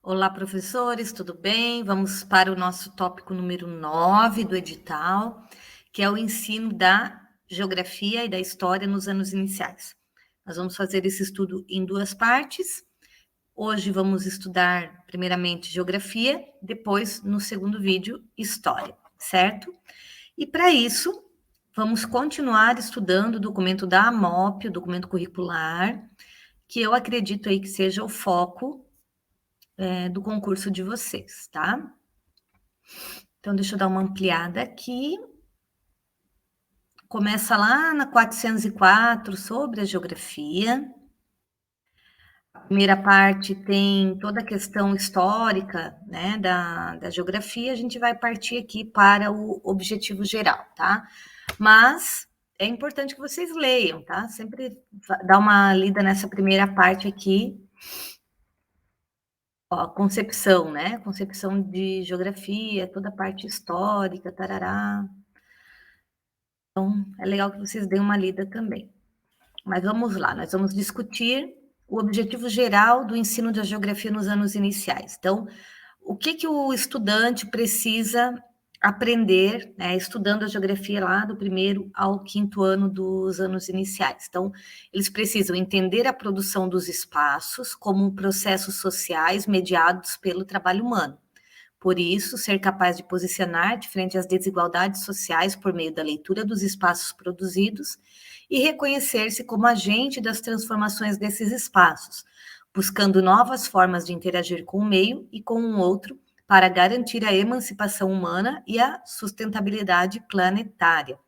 Olá, professores, tudo bem? Vamos para o nosso tópico número 9 do edital, que é o ensino da geografia e da história nos anos iniciais. Nós vamos fazer esse estudo em duas partes. Hoje vamos estudar, primeiramente, geografia, depois, no segundo vídeo, história, certo? E para isso, vamos continuar estudando o documento da AMOP, o documento curricular, que eu acredito aí que seja o foco do concurso de vocês, tá? Então, deixa eu dar uma ampliada aqui. Começa lá na 404, sobre a geografia. A primeira parte tem toda a questão histórica, né, da geografia. A gente vai partir aqui para o objetivo geral, tá? Mas é importante que vocês leiam, tá? Sempre dá uma lida nessa primeira parte aqui. Ó, concepção, né? Concepção de geografia, toda a parte histórica, tarará. Então, é legal que vocês deem uma lida também. Mas vamos lá, nós vamos discutir o objetivo geral do ensino da geografia nos anos iniciais. Então, o que o estudante precisa aprender, né, estudando a geografia lá do primeiro ao quinto ano dos anos iniciais? Então, eles precisam entender a produção dos espaços como processos sociais mediados pelo trabalho humano. Por isso, ser capaz de posicionar de frente às desigualdades sociais por meio da leitura dos espaços produzidos e reconhecer-se como agente das transformações desses espaços, buscando novas formas de interagir com o meio e com o outro para garantir a emancipação humana e a sustentabilidade planetária.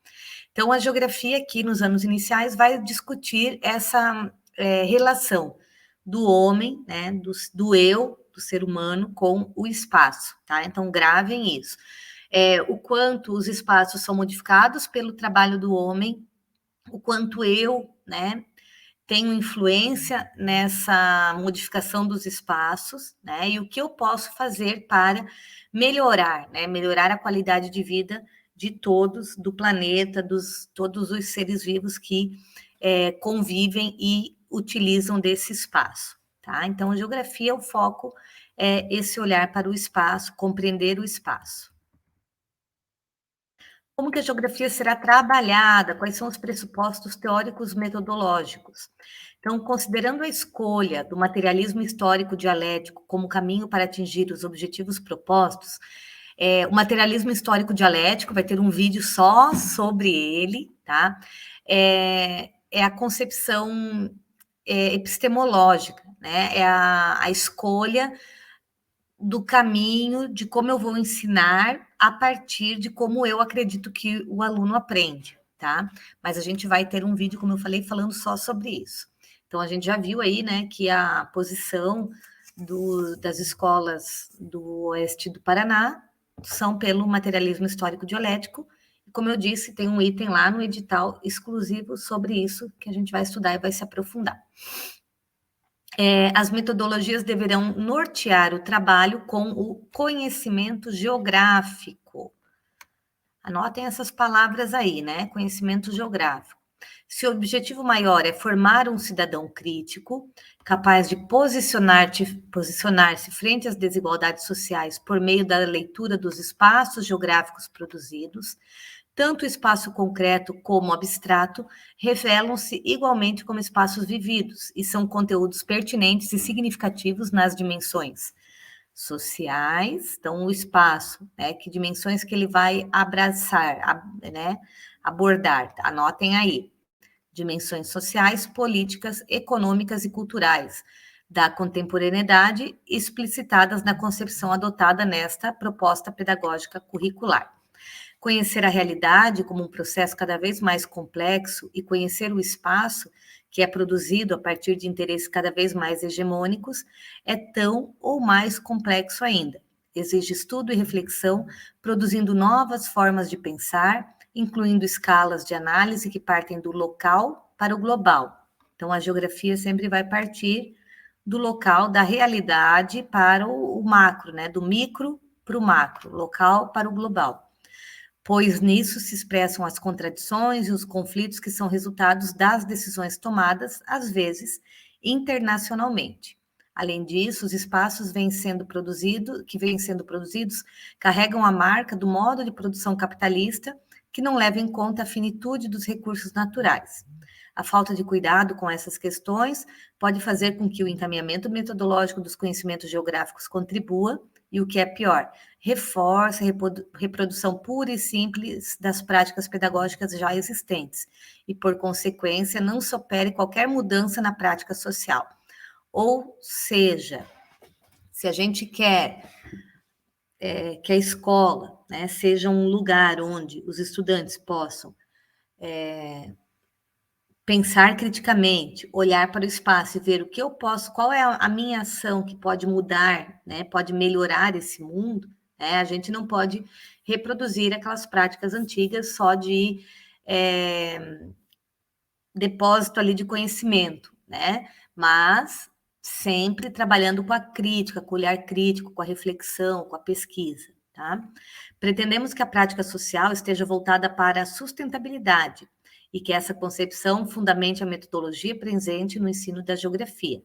Então, a geografia aqui nos anos iniciais vai discutir essa relação do homem, né, do eu, do ser humano com o espaço, tá? Então, gravem isso. O quanto os espaços são modificados pelo trabalho do homem, o quanto eu, né, tenho influência nessa modificação dos espaços, né, e o que eu posso fazer para melhorar, né, melhorar a qualidade de vida de todos, do planeta, todos os seres vivos que convivem e utilizam desse espaço, tá? Então, a geografia, o foco é esse olhar para o espaço, compreender o espaço. Como que a geografia será trabalhada? Quais são os pressupostos teóricos metodológicos? Então, considerando a escolha do materialismo histórico dialético como caminho para atingir os objetivos propostos, o materialismo histórico dialético vai ter um vídeo só sobre ele, tá? É a concepção epistemológica, né? É a escolha do caminho de como eu vou ensinar a partir de como eu acredito que o aluno aprende, tá? Mas a gente vai ter um vídeo, como eu falei, falando só sobre isso. Então, a gente já viu aí, né, que a posição das escolas do oeste do Paraná são pelo materialismo histórico dialético. E, como eu disse, tem um item lá no edital exclusivo sobre isso, que a gente vai estudar e vai se aprofundar. As metodologias deverão nortear o trabalho com o conhecimento geográfico. Anotem essas palavras aí, né? Conhecimento geográfico. Se o objetivo maior é formar um cidadão crítico, capaz de posicionar-se frente às desigualdades sociais por meio da leitura dos espaços geográficos produzidos, tanto o espaço concreto como abstrato revelam-se igualmente como espaços vividos e são conteúdos pertinentes e significativos nas dimensões sociais. Então, o espaço, né, que dimensões que ele vai abraçar, né, abordar, anotem aí. Dimensões sociais, políticas, econômicas e culturais da contemporaneidade explicitadas na concepção adotada nesta proposta pedagógica curricular. Conhecer a realidade como um processo cada vez mais complexo e conhecer o espaço que é produzido a partir de interesses cada vez mais hegemônicos é tão ou mais complexo ainda. Exige estudo e reflexão, produzindo novas formas de pensar, incluindo escalas de análise que partem do local para o global. Então, a geografia sempre vai partir do local, da realidade para o macro, né? Do micro para o macro, local para o global, pois nisso se expressam as contradições e os conflitos que são resultados das decisões tomadas, às vezes, internacionalmente. Além disso, os espaços que vêm sendo produzidos carregam a marca do modo de produção capitalista que não leva em conta a finitude dos recursos naturais. A falta de cuidado com essas questões pode fazer com que o encaminhamento metodológico dos conhecimentos geográficos contribua, e o que é pior, reforce a reprodução pura e simples das práticas pedagógicas já existentes, e, por consequência, não se opere qualquer mudança na prática social. Ou seja, se a gente quer que a escola, né, seja um lugar onde os estudantes possam pensar criticamente, olhar para o espaço e ver o que eu posso, qual é a minha ação que pode mudar, né, pode melhorar esse mundo, né, a gente não pode reproduzir aquelas práticas antigas só de depósito ali de conhecimento, né, mas sempre trabalhando com a crítica, com o olhar crítico, com a reflexão, com a pesquisa, tá? Pretendemos que a prática social esteja voltada para a sustentabilidade e que essa concepção fundamente a metodologia presente no ensino da geografia.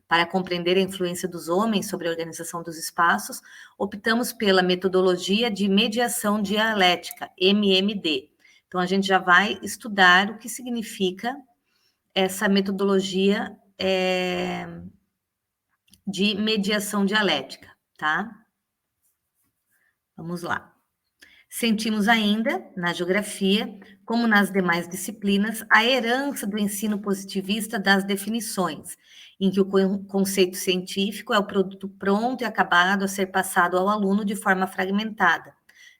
Para compreender a influência dos homens sobre a organização dos espaços, optamos pela metodologia de mediação dialética, MMD. Então, a gente já vai estudar o que significa essa metodologia de mediação dialética, tá? Vamos lá. Sentimos ainda, na geografia, como nas demais disciplinas, a herança do ensino positivista das definições, em que o conceito científico é o produto pronto e acabado a ser passado ao aluno de forma fragmentada,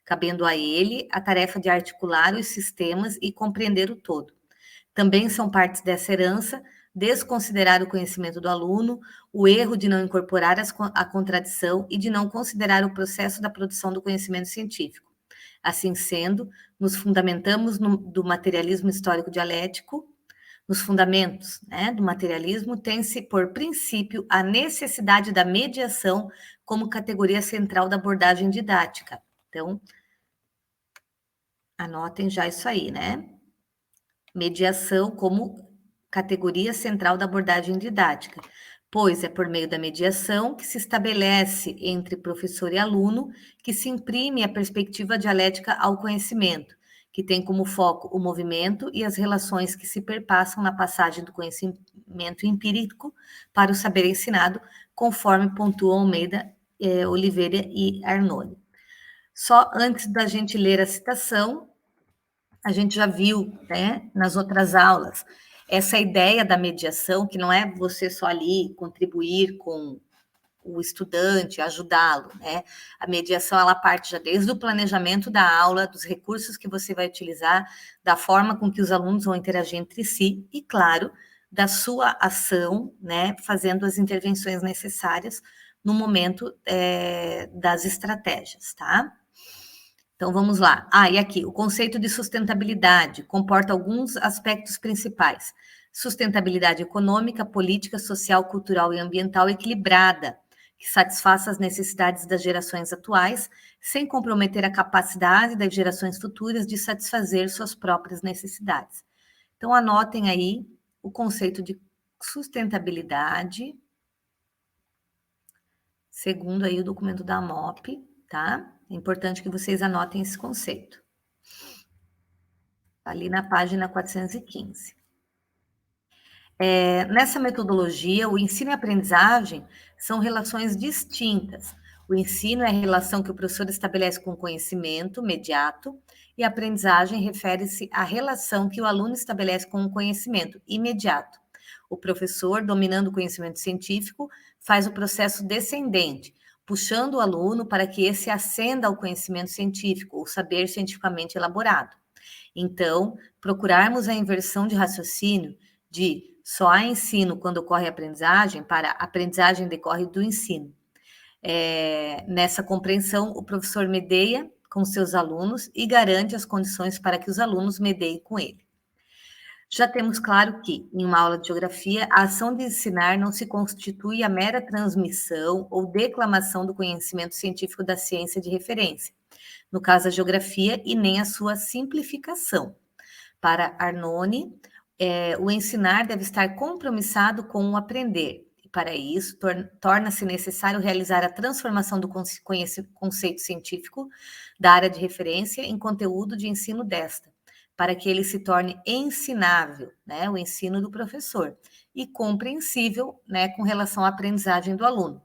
cabendo a ele a tarefa de articular os sistemas e compreender o todo. Também são partes dessa herança desconsiderar o conhecimento do aluno, o erro de não incorporar a contradição e de não considerar o processo da produção do conhecimento científico. Assim sendo, nos fundamentamos do materialismo histórico dialético. Nos fundamentos, né, do materialismo tem-se por princípio a necessidade da mediação como categoria central da abordagem didática. Então, anotem já isso aí, né? Mediação como categoria central da abordagem didática, pois é por meio da mediação que se estabelece entre professor e aluno que se imprime a perspectiva dialética ao conhecimento, que tem como foco o movimento e as relações que se perpassam na passagem do conhecimento empírico para o saber ensinado, conforme pontuam Almeida, Oliveira e Arnone. Só antes da gente ler a citação, a gente já viu, né, nas outras aulas, essa ideia da mediação, que não é você só ali contribuir com o estudante, ajudá-lo, né? A mediação, ela parte já desde o planejamento da aula, dos recursos que você vai utilizar, da forma com que os alunos vão interagir entre si e, claro, da sua ação, né, fazendo as intervenções necessárias no momento das estratégias, tá? Então, vamos lá. E aqui, o conceito de sustentabilidade comporta alguns aspectos principais. Sustentabilidade econômica, política, social, cultural e ambiental equilibrada, que satisfaça as necessidades das gerações atuais, sem comprometer a capacidade das gerações futuras de satisfazer suas próprias necessidades. Então, anotem aí o conceito de sustentabilidade, segundo aí o documento da MOP, tá? É importante que vocês anotem esse conceito. Ali na página 415. Nessa metodologia, o ensino e a aprendizagem são relações distintas. O ensino é a relação que o professor estabelece com o conhecimento imediato, e a aprendizagem refere-se à relação que o aluno estabelece com o conhecimento imediato. O professor, dominando o conhecimento científico, faz o processo descendente, puxando o aluno para que esse ascenda ao conhecimento científico, ou saber cientificamente elaborado. Então, procurarmos a inversão de raciocínio de só há ensino quando ocorre aprendizagem, para aprendizagem decorre do ensino. Nessa compreensão, o professor medeia com seus alunos e garante as condições para que os alunos medeiem com ele. Já temos claro que, em uma aula de geografia, a ação de ensinar não se constitui a mera transmissão ou declamação do conhecimento científico da ciência de referência, no caso a geografia, e nem a sua simplificação. Para Arnone, o ensinar deve estar compromissado com o aprender. para isso, torna-se necessário realizar a transformação do conceito científico da área de referência em conteúdo de ensino desta, para que ele se torne ensinável, né, o ensino do professor, e compreensível, né, com relação à aprendizagem do aluno,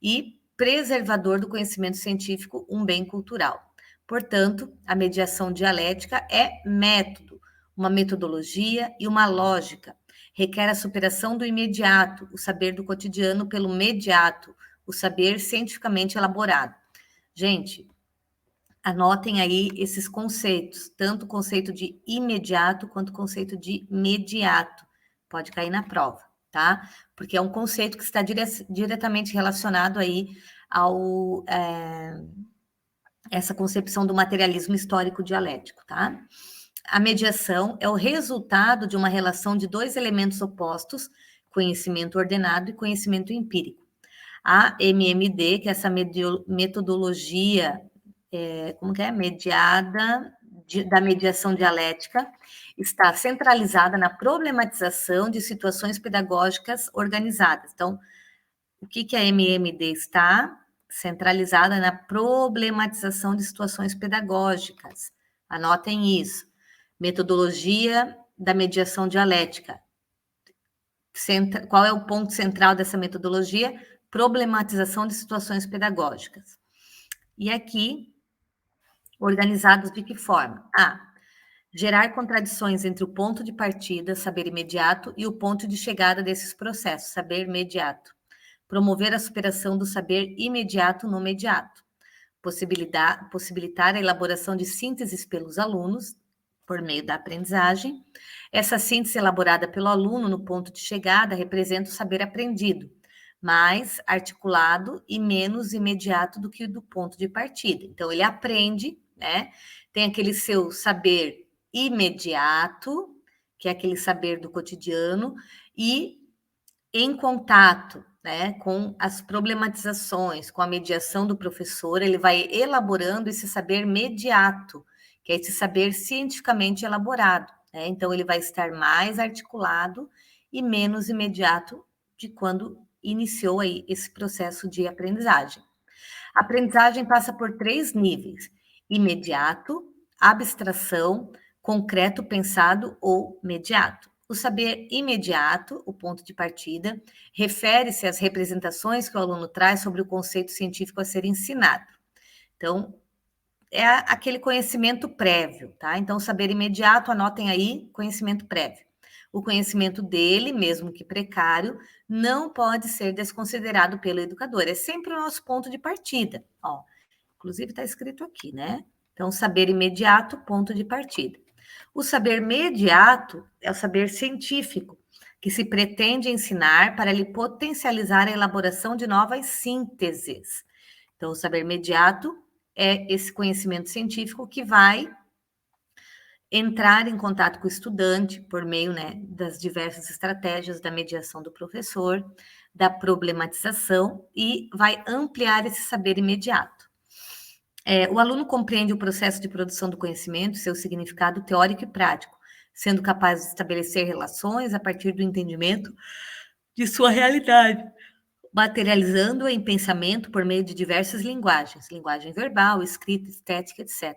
e preservador do conhecimento científico, um bem cultural. Portanto, a mediação dialética é método, uma metodologia e uma lógica. Requer a superação do imediato, o saber do cotidiano pelo mediato, o saber cientificamente elaborado. Gente, anotem aí esses conceitos, tanto o conceito de imediato quanto o conceito de mediato. Pode cair na prova, tá? Porque é um conceito que está diretamente relacionado aí ao essa concepção do materialismo histórico dialético, tá? A mediação é o resultado de uma relação de dois elementos opostos, conhecimento ordenado e conhecimento empírico. A MMD, que é essa metodologia, mediada, da mediação dialética, está centralizada na problematização de situações pedagógicas organizadas. Então, o que a MMD está? Centralizada na problematização de situações pedagógicas. Anotem isso. Metodologia da mediação dialética. Qual é o ponto central dessa metodologia? Problematização de situações pedagógicas. E aqui, organizados de que forma? Gerar contradições entre o ponto de partida, saber imediato, e o ponto de chegada desses processos, saber imediato. Promover a superação do saber imediato no mediato. Possibilitar a elaboração de sínteses pelos alunos, por meio da aprendizagem. Essa síntese elaborada pelo aluno no ponto de chegada representa o saber aprendido, mais articulado e menos imediato do que do ponto de partida. Então, ele aprende, né? Tem aquele seu saber imediato, que é aquele saber do cotidiano, e em contato, né, com as problematizações, com a mediação do professor, ele vai elaborando esse saber mediato, que é esse saber cientificamente elaborado, né? Então, ele vai estar mais articulado e menos imediato de quando iniciou aí esse processo de aprendizagem. A aprendizagem passa por 3 níveis: imediato, abstração, concreto pensado ou mediato. O saber imediato, o ponto de partida, refere-se às representações que o aluno traz sobre o conceito científico a ser ensinado. Então, é aquele conhecimento prévio, tá? Então, saber imediato, anotem aí, conhecimento prévio. O conhecimento dele, mesmo que precário, não pode ser desconsiderado pelo educador. É sempre o nosso ponto de partida. Ó, inclusive está escrito aqui, né? Então, saber imediato, ponto de partida. O saber mediato é o saber científico, que se pretende ensinar para lhe potencializar a elaboração de novas sínteses. Então, o saber mediato é esse conhecimento científico que vai entrar em contato com o estudante por meio, né, das diversas estratégias da mediação do professor, da problematização, e vai ampliar esse saber imediato. O aluno compreende o processo de produção do conhecimento, seu significado teórico e prático, sendo capaz de estabelecer relações a partir do entendimento de sua realidade, materializando-a em pensamento por meio de diversas linguagens, linguagem verbal, escrita, estética, etc.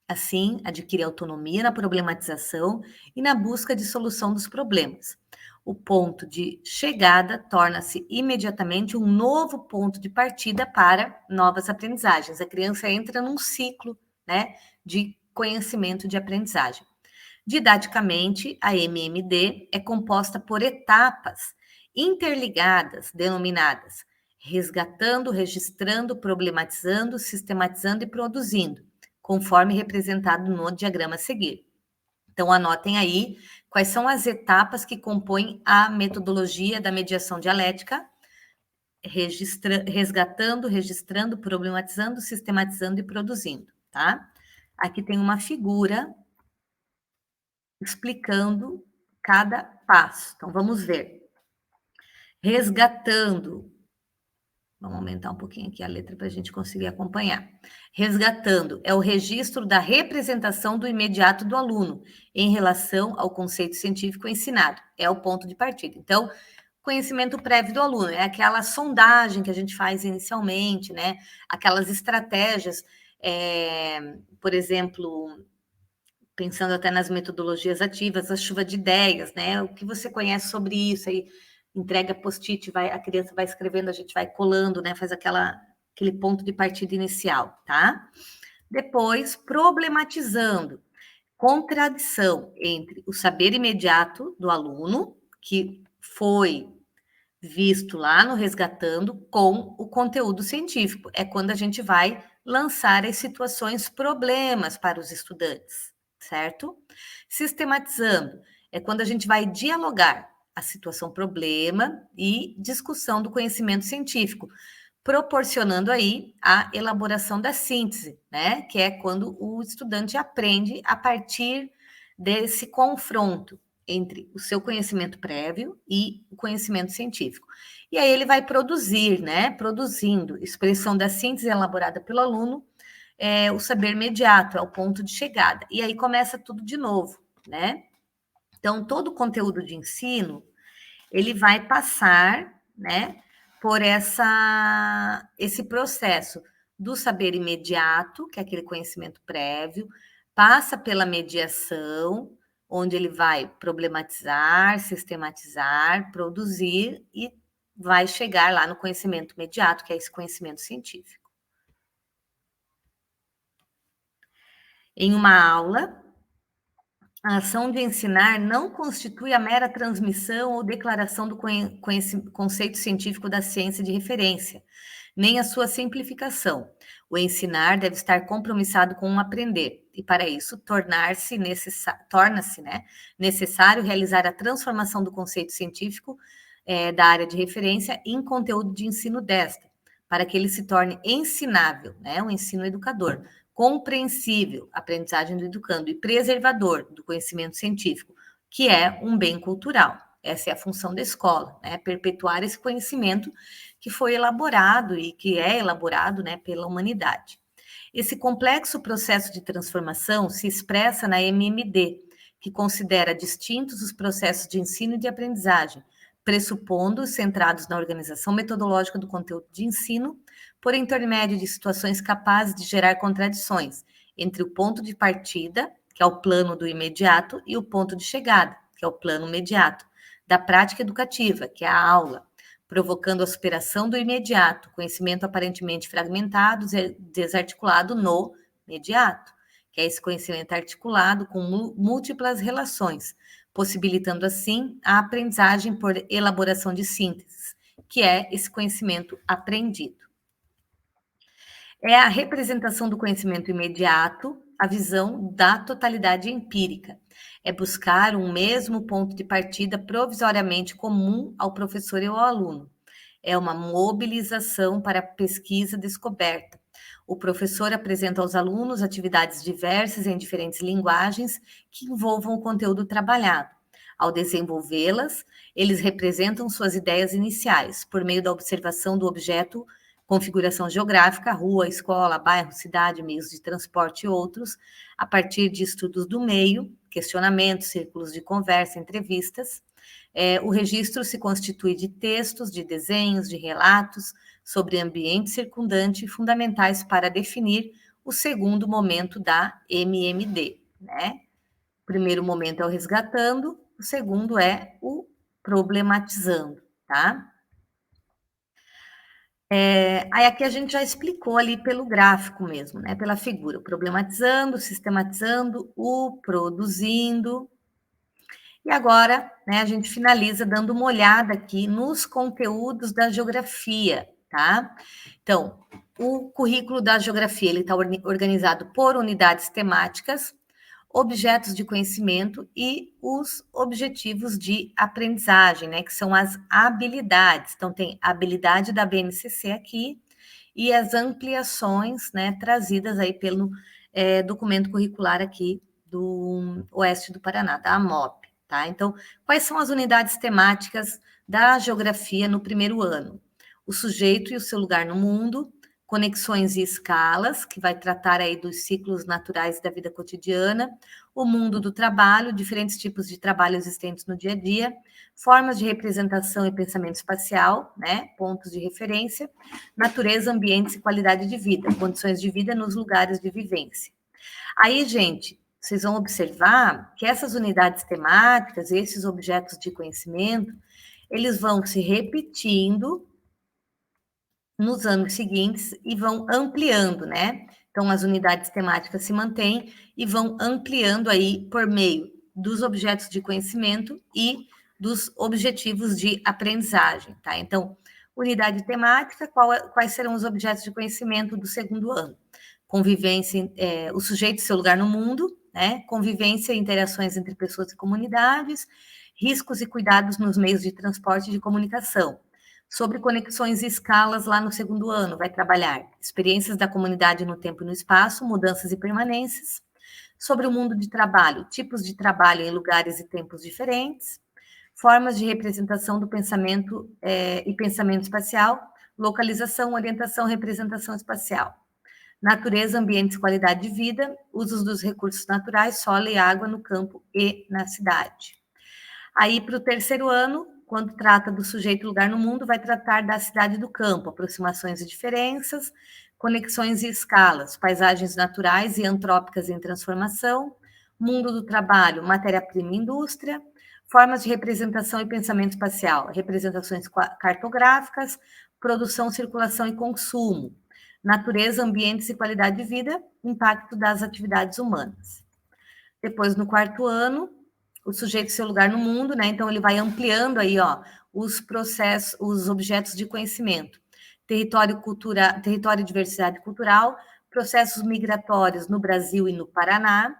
Assim, adquire autonomia na problematização e na busca de solução dos problemas. O ponto de chegada torna-se imediatamente um novo ponto de partida para novas aprendizagens. A criança entra num ciclo, né, de conhecimento de aprendizagem. Didaticamente, a MMD é composta por etapas interligadas, denominadas resgatando, registrando, problematizando, sistematizando e produzindo, conforme representado no diagrama a seguir. Então, anotem aí quais são as etapas que compõem a metodologia da mediação dialética: resgatando, registrando, problematizando, sistematizando e produzindo, tá? Aqui tem uma figura explicando cada passo. Então, vamos ver. Resgatando. Vamos aumentar um pouquinho aqui a letra para a gente conseguir acompanhar. Resgatando é o registro da representação do imediato do aluno em relação ao conceito científico ensinado. É o ponto de partida. Então, conhecimento prévio do aluno, é aquela sondagem que a gente faz inicialmente, né? Aquelas estratégias, por exemplo, pensando até nas metodologias ativas, a chuva de ideias, né? O que você conhece sobre isso? Aí entrega post-it, a criança vai escrevendo, a gente vai colando, né? Faz aquele ponto de partida inicial, tá? Depois, problematizando, contradição entre o saber imediato do aluno, que foi visto lá no Resgatando, com o conteúdo científico. É quando a gente vai lançar as situações problemas para os estudantes, certo? Sistematizando, é quando a gente vai dialogar a situação problema e discussão do conhecimento científico, proporcionando aí a elaboração da síntese, né? Que é quando o estudante aprende a partir desse confronto entre o seu conhecimento prévio e o conhecimento científico. E aí ele vai produzir, né? Produzindo expressão da síntese elaborada pelo aluno, o saber imediato, é o ponto de chegada. E aí começa tudo de novo, né? Então, todo o conteúdo de ensino, ele vai passar, né, por esse processo do saber imediato, que é aquele conhecimento prévio, passa pela mediação, onde ele vai problematizar, sistematizar, produzir e vai chegar lá no conhecimento imediato, que é esse conhecimento científico. Em uma aula, a ação de ensinar não constitui a mera transmissão ou declaração do conceito científico da ciência de referência, nem a sua simplificação. O ensinar deve estar compromissado com o aprender, e para isso torna-se necessário realizar a transformação do conceito científico da área de referência em conteúdo de ensino desta, para que ele se torne ensinável, né, um ensino educador, compreensível, aprendizagem do educando, e preservador do conhecimento científico, que é um bem cultural. Essa é a função da escola, né? Perpetuar esse conhecimento que foi elaborado e que é elaborado, né, pela humanidade. Esse complexo processo de transformação se expressa na MMD, que considera distintos os processos de ensino e de aprendizagem, pressupondo centrados na organização metodológica do conteúdo de ensino, por intermédio de situações capazes de gerar contradições entre o ponto de partida, que é o plano do imediato, e o ponto de chegada, que é o plano imediato, da prática educativa, que é a aula, provocando a superação do imediato, conhecimento aparentemente fragmentado, desarticulado no imediato, que é esse conhecimento articulado com múltiplas relações, possibilitando assim a aprendizagem por elaboração de sínteses, que é esse conhecimento aprendido. É a representação do conhecimento imediato, a visão da totalidade empírica. É buscar um mesmo ponto de partida provisoriamente comum ao professor e ao aluno. É uma mobilização para a pesquisa descoberta. O professor apresenta aos alunos atividades diversas em diferentes linguagens que envolvam o conteúdo trabalhado. Ao desenvolvê-las, eles representam suas ideias iniciais, por meio da observação do objeto, configuração geográfica, rua, escola, bairro, cidade, meios de transporte e outros, a partir de estudos do meio, questionamentos, círculos de conversa, entrevistas. O registro se constitui de textos, de desenhos, de relatos sobre ambiente circundante, fundamentais para definir o segundo momento da MMD, né? O primeiro momento é o resgatando, o segundo é o problematizando, tá? Aí aqui a gente já explicou ali pelo gráfico mesmo, né? Pela figura, o problematizando, sistematizando, o produzindo. E agora, né, a gente finaliza dando uma olhada aqui nos conteúdos da geografia, tá? Então, o currículo da geografia, ele está organizado por unidades temáticas, objetos de conhecimento e os objetivos de aprendizagem, né, que são as habilidades. Então, tem a habilidade da BNCC aqui e as ampliações, né, trazidas aí pelo documento curricular aqui do Oeste do Paraná, da AMOP, tá? Então, quais são as unidades temáticas da geografia no primeiro ano? O sujeito e o seu lugar no mundo, conexões e escalas, que vai tratar aí dos ciclos naturais da vida cotidiana, o mundo do trabalho, diferentes tipos de trabalho existentes no dia a dia, formas de representação e pensamento espacial, né, pontos de referência, natureza, ambientes e qualidade de vida, condições de vida nos lugares de vivência. Aí, gente, vocês vão observar que essas unidades temáticas, esses objetos de conhecimento, eles vão se repetindo nos anos seguintes e vão ampliando, né? Então, as unidades temáticas se mantêm e vão ampliando aí por meio dos objetos de conhecimento e dos objetivos de aprendizagem, tá? Então, unidade temática, quais serão os objetos de conhecimento do segundo ano? Convivência, o sujeito e seu lugar no mundo, né? Convivência e interações entre pessoas e comunidades, riscos e cuidados nos meios de transporte e de comunicação. Sobre conexões e escalas, lá no segundo ano, vai trabalhar experiências da comunidade no tempo e no espaço, mudanças e permanências. Sobre o mundo de trabalho, tipos de trabalho em lugares e tempos diferentes. Formas de representação do pensamento e pensamento espacial, localização, orientação, representação espacial. Natureza, ambientes e qualidade de vida, usos dos recursos naturais, solo e água no campo e na cidade. Aí, para o terceiro ano, quando trata do sujeito e lugar no mundo, vai tratar da cidade do campo, aproximações e diferenças, conexões e escalas, paisagens naturais e antrópicas em transformação, mundo do trabalho, matéria-prima e indústria, formas de representação e pensamento espacial, representações cartográficas, produção, circulação e consumo, natureza, ambientes e qualidade de vida, impacto das atividades humanas. Depois, no quarto ano, o sujeito e seu lugar no mundo, né? Então, ele vai ampliando aí, ó, os processos, os objetos de conhecimento. Território e diversidade cultural, processos migratórios no Brasil e no Paraná,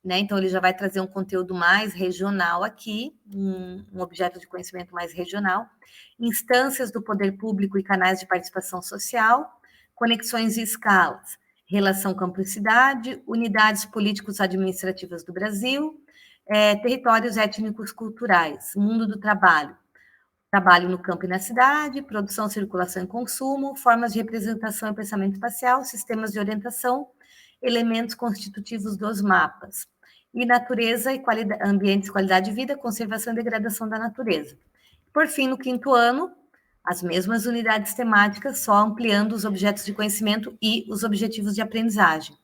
né? Então, ele já vai trazer um conteúdo mais regional aqui, um objeto de conhecimento mais regional. Instâncias do poder público e canais de participação social, conexões e escalas, relação campo-cidade, unidades políticos administrativas do Brasil, territórios étnicos culturais, mundo do trabalho, trabalho no campo e na cidade, produção, circulação e consumo, formas de representação e pensamento espacial, sistemas de orientação, elementos constitutivos dos mapas, e natureza e ambientes, qualidade de vida, conservação e degradação da natureza. Por fim, no quinto ano, as mesmas unidades temáticas, só ampliando os objetos de conhecimento e os objetivos de aprendizagem.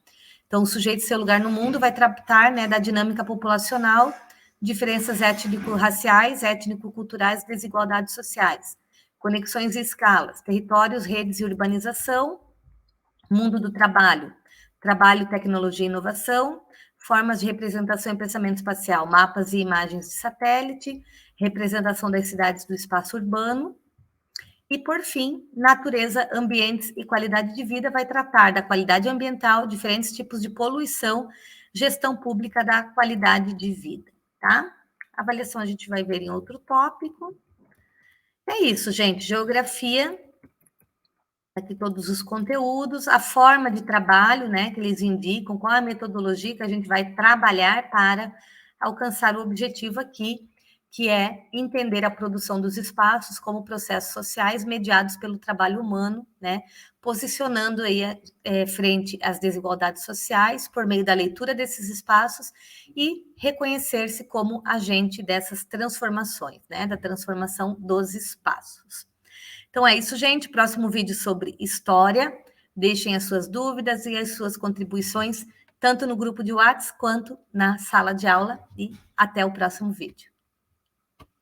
Então, o sujeito e seu lugar no mundo vai tratar, né, da dinâmica populacional, diferenças étnico-raciais, étnico-culturais, desigualdades sociais, conexões e escalas, territórios, redes e urbanização, mundo do trabalho, trabalho, tecnologia e inovação, formas de representação e pensamento espacial, mapas e imagens de satélite, representação das cidades do espaço urbano. E, por fim, natureza, ambientes e qualidade de vida vai tratar da qualidade ambiental, diferentes tipos de poluição, gestão pública da qualidade de vida, tá? A avaliação a gente vai ver em outro tópico. É isso, gente. Geografia, aqui todos os conteúdos, a forma de trabalho, né, que eles indicam, qual a metodologia que a gente vai trabalhar para alcançar o objetivo aqui, que é entender a produção dos espaços como processos sociais mediados pelo trabalho humano, né, posicionando aí frente às desigualdades sociais por meio da leitura desses espaços e reconhecer-se como agente dessas transformações, né, da transformação dos espaços. Então é isso, gente. Próximo vídeo sobre história. Deixem as suas dúvidas e as suas contribuições, tanto no grupo de WhatsApp quanto na sala de aula. E até o próximo vídeo.